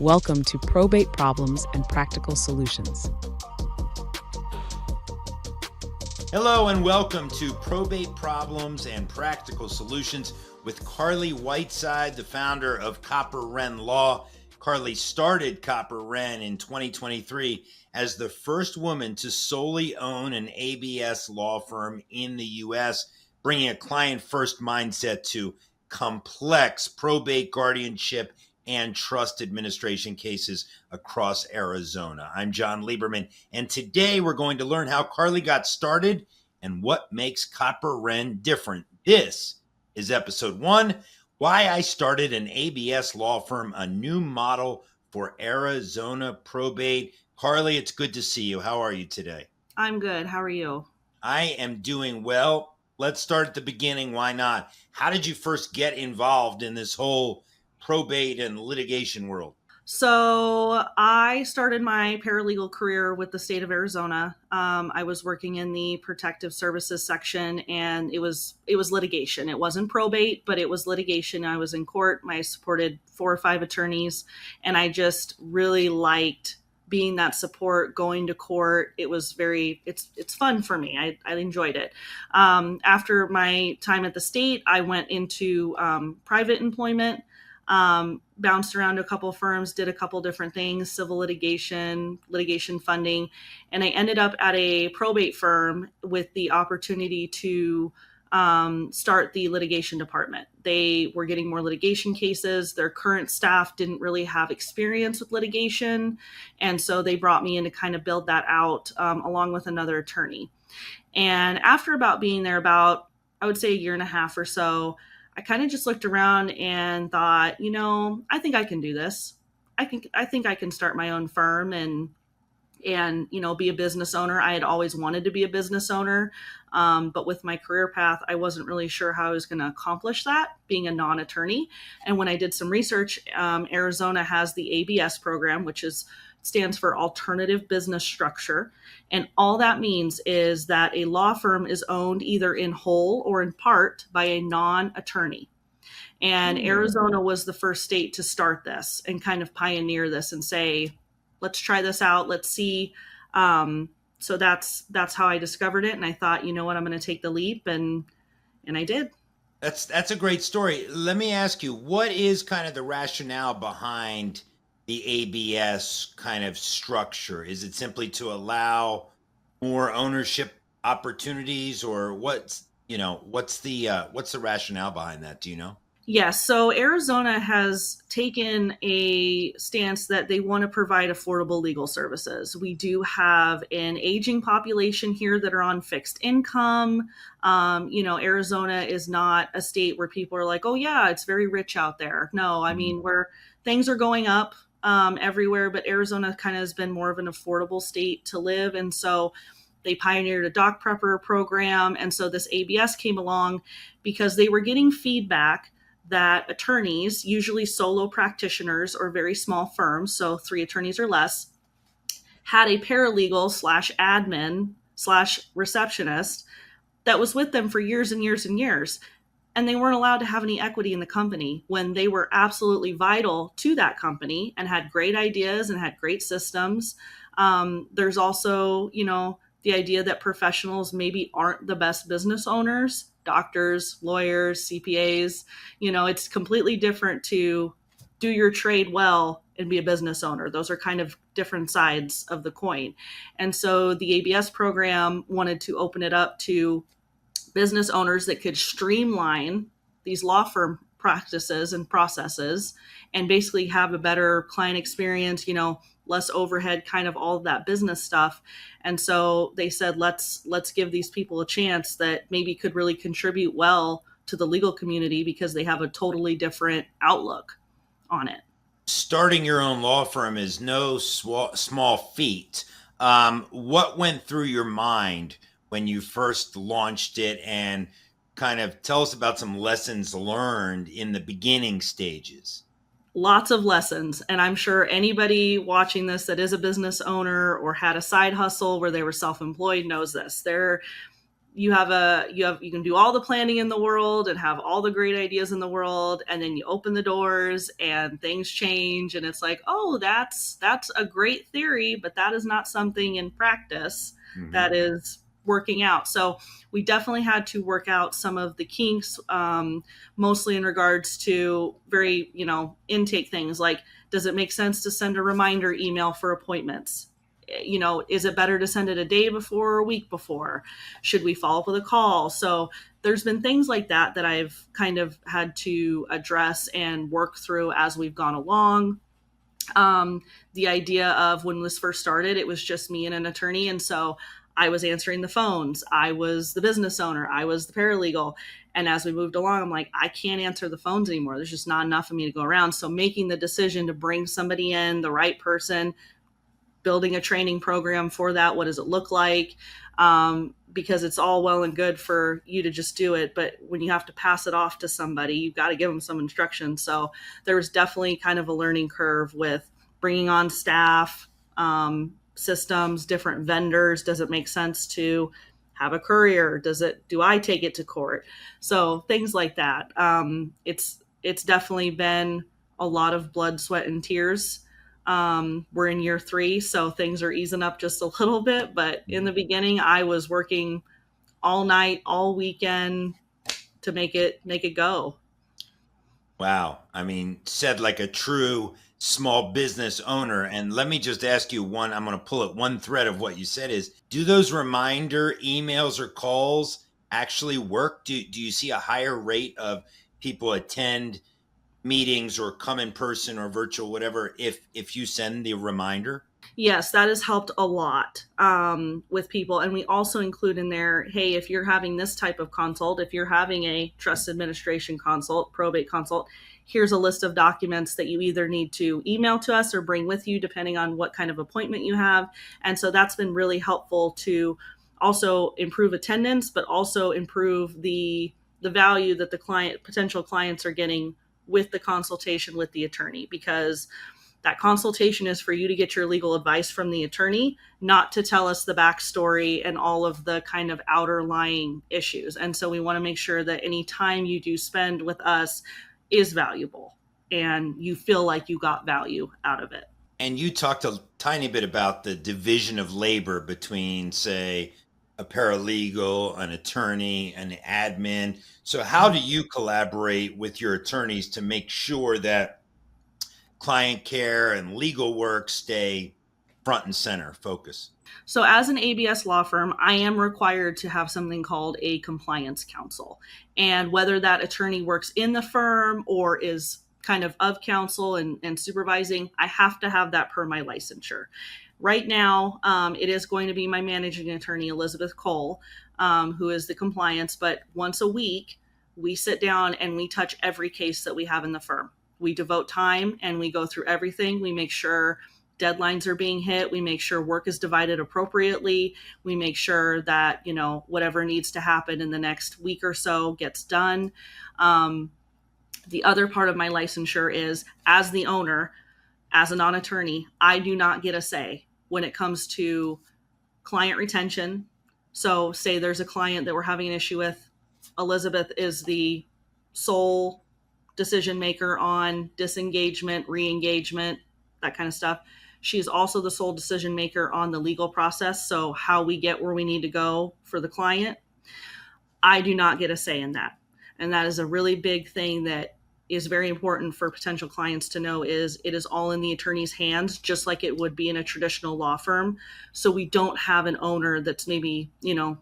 Welcome to Probate Problems and Practical Solutions. Hello and welcome to Probate Problems and Practical Solutions with Carly Whiteside, the founder of Copper Wren Law. Carly started Copper Ren in 2023 as the first woman to solely own an ABS law firm in the U.S., bringing a client-first mindset to complex probate, guardianship, and trust administration cases across Arizona. I'm John Lieberman, and today we're going to learn how Carly got started and what makes Copper Ren different. This is episode 1, Why I Started an ABS Law Firm, a New Model for Arizona Probate. Carly, it's good to see you. How are you today? I'm good. How are you? I am doing well. Let's start at the beginning. Why not? How did you first get involved in this whole probate and litigation world? So I started my paralegal career with the state of Arizona. I was working in the protective services section, and it was litigation. It wasn't probate, but it was litigation. I was in court. I supported 4 or 5 attorneys, and I just really liked being that support, going to court. It was it's fun for me. I enjoyed it. After my time at the state, I went into private employment. Bounced around to a couple of firms, did a couple different things, civil litigation funding, and I ended up at a probate firm with the opportunity to start the litigation department. They were getting more litigation cases. Their current staff didn't really have experience with litigation, and so they brought me in to kind of build that out along with another attorney. And after about being there about, I would say, a year and a half or so, I kind of just looked around and thought, I think I can do this. I think I can start my own firm and be a business owner. I had always wanted to be a business owner, but with my career path, I wasn't really sure how I was going to accomplish that, being a non-attorney. And when I did some research, Arizona has the ABS program, which stands for Alternative Business Structure. And all that means is that a law firm is owned either in whole or in part by a non-attorney. And Arizona was the first state to start this and kind of pioneer this and say, let's try this out. Let's see. So that's how I discovered it. And I thought, you know what, I'm going to take the leap. And I did. That's a great story. Let me ask you, what is kind of the rationale behind the ABS kind of structure? Is it simply to allow more ownership opportunities, or what's the rationale behind that? Do you know? Yes. So Arizona has taken a stance that they want to provide affordable legal services. We do have an aging population here that are on fixed income. Arizona is not a state where people are like, oh yeah, it's very rich out there. No, I mean, where things are going up everywhere, but Arizona kind of has been more of an affordable state to live. And so they pioneered a doc prepper program. And so this ABS came along because they were getting feedback that attorneys, usually solo practitioners or very small firms, so 3 attorneys or less, had a paralegal / admin / receptionist that was with them for years and years and years. And they weren't allowed to have any equity in the company when they were absolutely vital to that company and had great ideas and had great systems. There's also, the idea that professionals maybe aren't the best business owners, doctors, lawyers, CPAs. It's completely different to do your trade well and be a business owner. Those are kind of different sides of the coin. And so the ABS program wanted to open it up to business owners that could streamline these law firm practices and processes and basically have a better client experience, less overhead, kind of all of that business stuff. And so they said, let's give these people a chance that maybe could really contribute well to the legal community because they have a totally different outlook on it. Starting your own law firm is no small feat. What went through your mind when you first launched it, and kind of tell us about some lessons learned in the beginning stages? Lots of lessons. And I'm sure anybody watching this that is a business owner or had a side hustle where they were self-employed knows this. you can do all the planning in the world and have all the great ideas in the world, and then you open the doors and things change, and it's like, oh, that's a great theory, but that is not something in practice that is working out. So we definitely had to work out some of the kinks, mostly in regards to very, intake things like, does it make sense to send a reminder email for appointments? Is it better to send it a day before or a week before? Should we follow up with a call? So there's been things like that I've kind of had to address and work through as we've gone along. The idea of when this first started, it was just me and an attorney. And so I was answering the phones. I was the business owner. I was the paralegal. And as we moved along, I'm like, I can't answer the phones anymore. There's just not enough of me to go around. So making the decision to bring somebody in, the right person, building a training program for that. What does it look like? Because it's all well and good for you to just do it, but when you have to pass it off to somebody, you've got to give them some instruction. So there was definitely kind of a learning curve with bringing on staff, systems, different vendors. Does it make sense to have a courier? Do I take it to court? So things like that. It's definitely been a lot of blood, sweat, and tears. We're in year 3, so things are easing up just a little bit. But in the beginning, I was working all night, all weekend to make it go. Wow. I mean, said like a true small business owner. And let me just ask you one, I'm going to pull at one thread of what you said is, do those reminder emails or calls actually work? Do you see a higher rate of people attend meetings or come in person or virtual, whatever, if you send the reminder? Yes, that has helped a lot with people. And we also include in there, hey, if you're having this type of consult, if you're having a trust administration consult, probate consult, here's a list of documents that you either need to email to us or bring with you, depending on what kind of appointment you have. And so that's been really helpful to also improve attendance, but also improve the value that the potential clients are getting with the consultation with the attorney, because that consultation is for you to get your legal advice from the attorney, not to tell us the backstory and all of the kind of outer lying issues. And so we want to make sure that any time you do spend with us is valuable and you feel like you got value out of it. And you talked a tiny bit about the division of labor between, say, a paralegal, an attorney, an admin. So how do you collaborate with your attorneys to make sure that client care and legal work stay front and center focus? So as an ABS law firm, I am required to have something called a compliance counsel. And whether that attorney works in the firm or is kind of counsel and supervising, I have to have that per my licensure. Right now, it is going to be my managing attorney, Elizabeth Cole, who is the compliance. But once a week, we sit down and we touch every case that we have in the firm. We devote time and we go through everything. We make sure deadlines are being hit. We make sure work is divided appropriately. We make sure that, whatever needs to happen in the next week or so gets done. The other part of my licensure is, as the owner, as a non-attorney, I do not get a say when it comes to client retention. So say there's a client that we're having an issue with. Elizabeth is the sole decision maker on disengagement, re-engagement, that kind of stuff. She's also the sole decision maker on the legal process. So how we get where we need to go for the client. I do not get a say in that. And that is a really big thing that is very important for potential clients to know, is it is all in the attorney's hands, just like it would be in a traditional law firm. So we don't have an owner that's maybe,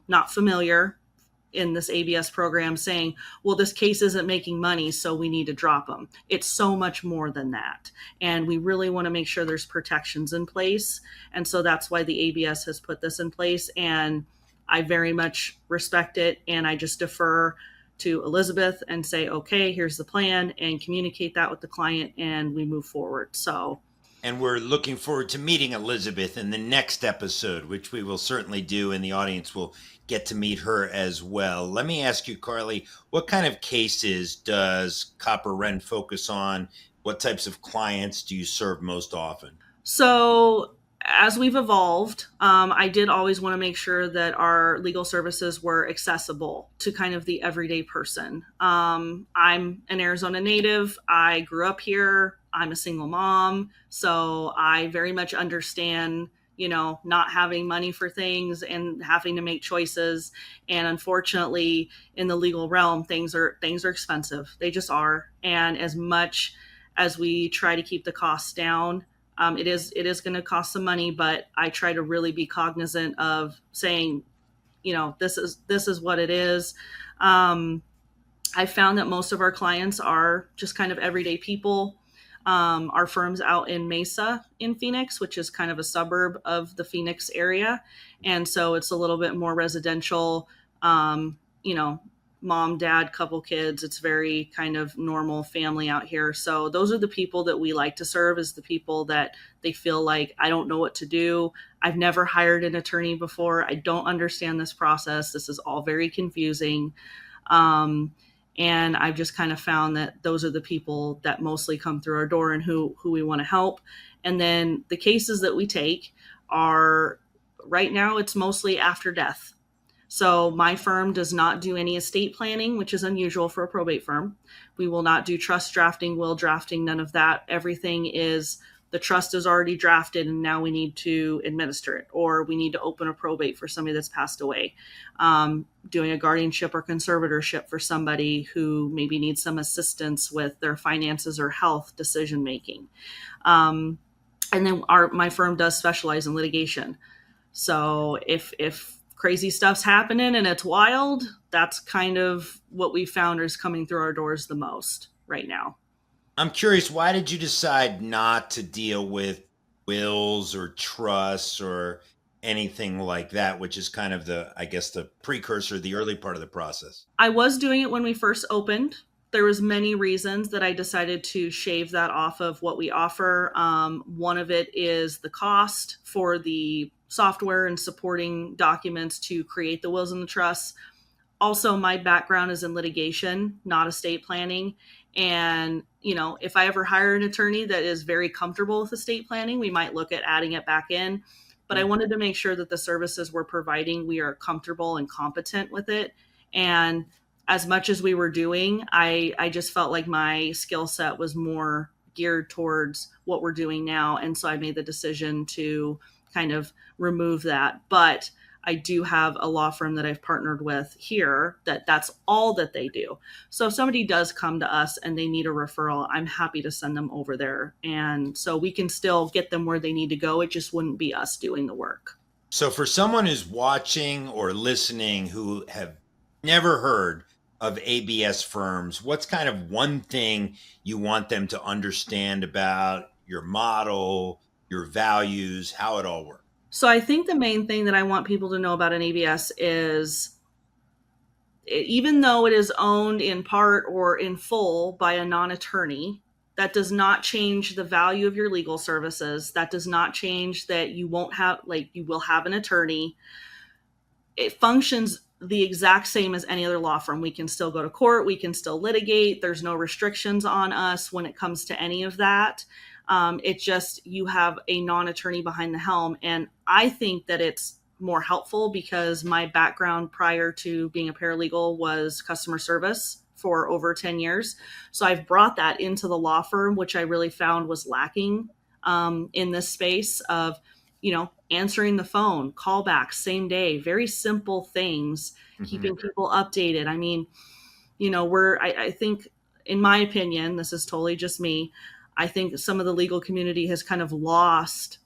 not familiar in this ABS program saying, well, this case isn't making money, so we need to drop them. It's so much more than that. And we really want to make sure there's protections in place. And so that's why the ABS has put this in place. And I very much respect it. And I just defer to Elizabeth and say, okay, here's the plan, and communicate that with the client, and we move forward. And we're looking forward to meeting Elizabeth in the next episode, which we will certainly do, and the audience will get to meet her as well. Let me ask you, Carly, what kind of cases does Copper Ren focus on? What types of clients do you serve most often? So as we've evolved, I did always want to make sure that our legal services were accessible to kind of the everyday person. I'm an Arizona native. I grew up here. I'm a single mom. So I very much understand, not having money for things and having to make choices. And unfortunately, in the legal realm, things are expensive. They just are. And as much as we try to keep the costs down, it is going to cost some money, but I try to really be cognizant of saying, this is what it is. I found that most of our clients are just kind of everyday people. Our firm's out in Mesa in Phoenix, which is kind of a suburb of the Phoenix area, and so it's a little bit more residential. Um, you know, Mom, dad, couple kids. It's very kind of normal family out here. So those are the people that we like to serve, is the people that they feel like, I don't know what to do. I've never hired an attorney before. I don't understand this process. This is all very confusing. Um, and I've just kind of found that those are the people that mostly come through our door and who we want to help. And then the cases that we take are, right now, it's mostly after death. So my firm does not do any estate planning, which is unusual for a probate firm. We will not do trust drafting, will drafting, none of that. Everything is, the trust is already drafted and now we need to administer it, or we need to open a probate for somebody that's passed away. Doing a guardianship or conservatorship for somebody who maybe needs some assistance with their finances or health decision making. And then my firm does specialize in litigation. So if crazy stuff's happening and it's wild, that's kind of what we found is coming through our doors the most right now. I'm curious, why did you decide not to deal with wills or trusts or anything like that, which is kind of the, I guess, the precursor, the early part of the process? I was doing it when we first opened. There was many reasons that I decided to shave that off of what we offer. One of it is the cost for the software and supporting documents to create the wills and the trusts. Also, my background is in litigation, not estate planning. And, if I ever hire an attorney that is very comfortable with estate planning, we might look at adding it back in. But I wanted to make sure that the services we're providing, we are comfortable and competent with it. And as much as we were doing, I just felt like my skill set was more geared towards what we're doing now. And so I made the decision to kind of remove that. But I do have a law firm that I've partnered with here that's all that they do. So if somebody does come to us and they need a referral, I'm happy to send them over there. And so we can still get them where they need to go. It just wouldn't be us doing the work. So for someone who's watching or listening who have never heard of ABS firms, what's kind of one thing you want them to understand about your model, your values, how it all works? So I think the main thing that I want people to know about an ABS is, even though it is owned in part or in full by a non-attorney, that does not change the value of your legal services. That does not change that you will have an attorney. It functions the exact same as any other law firm. We can still go to court. We can still litigate. There's no restrictions on us when it comes to any of that. It's just, you have a non-attorney behind the helm. And I think that it's more helpful because my background prior to being a paralegal was customer service for over 10 years. So I've brought that into the law firm, which I really found was lacking in this space of, answering the phone, callbacks, same day, very simple things, keeping people updated. I mean, I think, in my opinion, this is totally just me, I think some of the legal community has kind of lost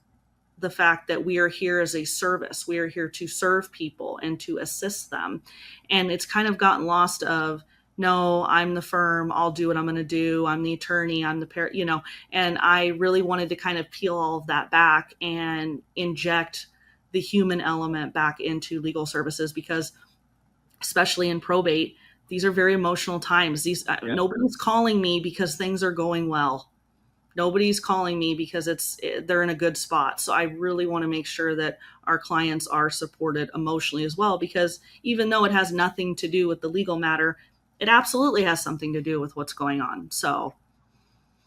the fact that we are here as a service. We are here to serve people and to assist them. And it's kind of gotten lost of, no, I'm the firm, I'll do what I'm going to do. I'm the attorney, I'm the and I really wanted to kind of peel all of that back and inject the human element back into legal services, because especially in probate, these are very emotional times. Nobody's calling me because things are going well. Nobody's calling me because they're in a good spot. So I really want to make sure that our clients are supported emotionally as well, because even though it has nothing to do with the legal matter, it absolutely has something to do with what's going on. So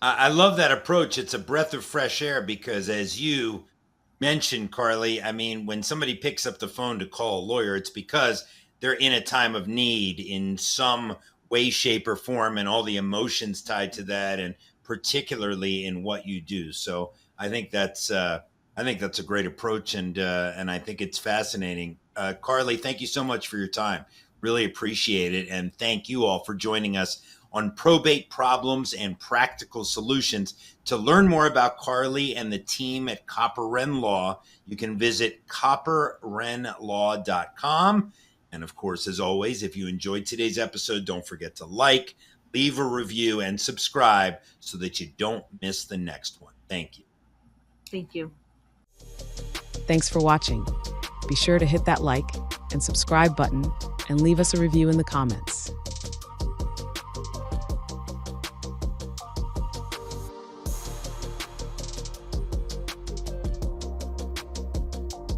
I love that approach. It's a breath of fresh air because, as you mentioned, Carly, I mean, when somebody picks up the phone to call a lawyer, it's because they're in a time of need in some way, shape, or form, and all the emotions tied to that, and particularly in what you do. So I think that's a great approach, and I think it's fascinating. Carly, thank you so much for your time. Really appreciate it, and thank you all for joining us on Probate Problems and Practical Solutions. To learn more about Carly and the team at Copper Wren Law, you can visit copperwrenlaw.com. And of course, as always, if you enjoyed today's episode, don't forget to like, leave a review, and subscribe so that you don't miss the next one. Thank you. Thank you. Thanks for watching. Be sure to hit that like and subscribe button and leave us a review in the comments.